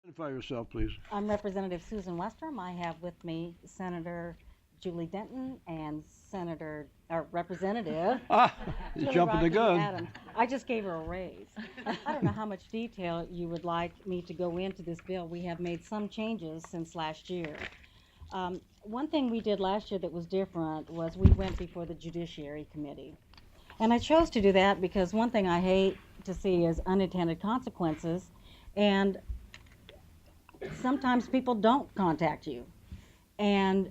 Identify yourself, please. I'm Representative Susan Westrom. I have with me Senator Julie Denton and Senator, or Representative You're Julie jumping the Rocky gun. Adams. I just gave her a raise. I don't know how much detail you would like me to go into this bill. We have made some changes since last year. One thing we did last year that was different was we went before the Judiciary Committee. And I chose to do that because one thing I hate to see is unintended consequences. And sometimes people don't contact you and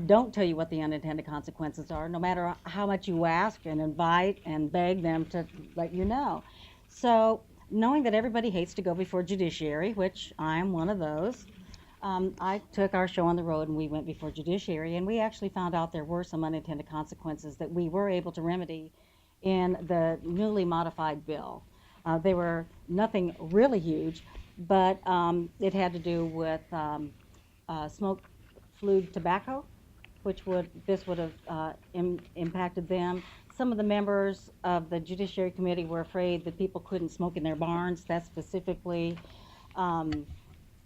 don't tell you what the unintended consequences are, no matter how much you ask and invite and beg them to let you know. So knowing that everybody hates to go before judiciary, which I'm one of those, I took our show on the road and we went before judiciary, and we actually found out there were some unintended consequences that we were able to remedy in the newly modified bill. They were nothing really huge, but it had to do with smoke flued tobacco, which this would have impacted them. Some of the members of the Judiciary Committee were afraid that people couldn't smoke in their barns. That's specifically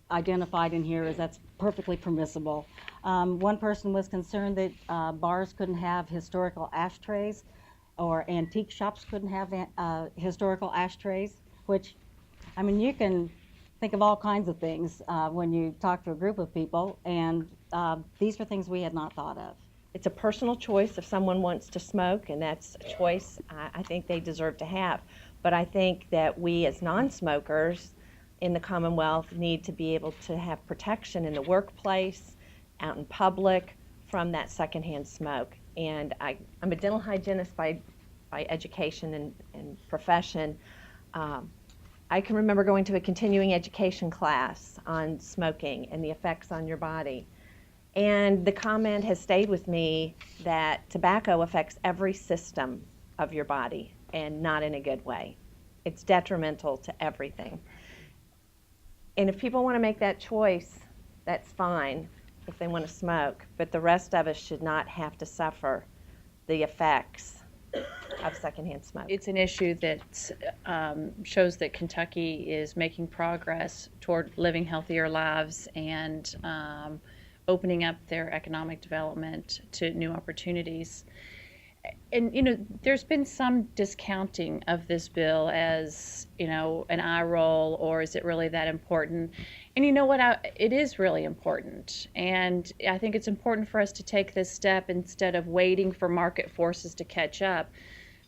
identified in here as that's perfectly permissible. One person was concerned that bars couldn't have historical ashtrays, or antique shops couldn't have historical ashtrays, which, I mean, you can think of all kinds of things when you talk to a group of people, and these are things we had not thought of. It's a personal choice if someone wants to smoke, and that's a choice I think they deserve to have. But I think that we as non-smokers in the Commonwealth need to be able to have protection in the workplace, out in public, from that secondhand smoke. And I'm a dental hygienist by education and profession. I can remember going to a continuing education class on smoking and the effects on your body. And the comment has stayed with me that tobacco affects every system of your body, and not in a good way. It's detrimental to everything. And if people want to make that choice, that's fine if they want to smoke, but the rest of us should not have to suffer the effects of secondhand smoke. It's an issue that shows that Kentucky is making progress toward living healthier lives and opening up their economic development to new opportunities. And, you know, there's been some discounting of this bill as, you know, an eye roll, or is it really that important? And you know what, it is really important. And I think it's important for us to take this step instead of waiting for market forces to catch up.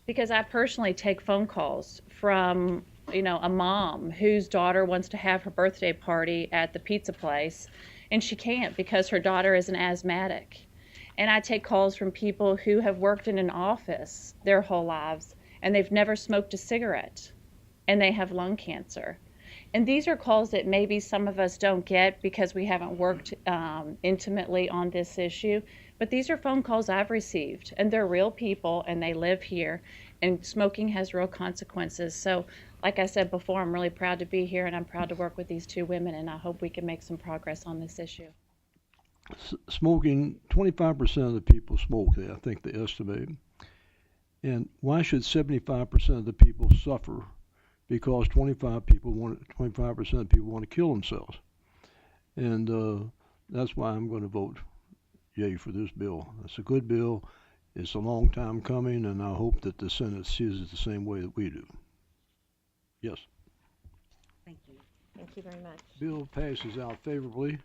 Because I personally take phone calls from, you know, a mom whose daughter wants to have her birthday party at the pizza place, and she can't because her daughter is an asthmatic. And I take calls from people who have worked in an office their whole lives and they've never smoked a cigarette and they have lung cancer. And these are calls that maybe some of us don't get because we haven't worked intimately on this issue. But these are phone calls I've received, and they're real people and they live here, and smoking has real consequences. So like I said before, I'm really proud to be here, and I'm proud to work with these two women, and I hope we can make some progress on this issue. Smoking, 25% of the people smoke, I think they estimate. And why should 75% of the people suffer because 25% of people want to kill themselves? And that's why I'm going to vote yay for this bill. It's a good bill. It's a long time coming, and I hope that the Senate sees it the same way that we do. Yes. Thank you. Thank you very much. Bill passes out favorably.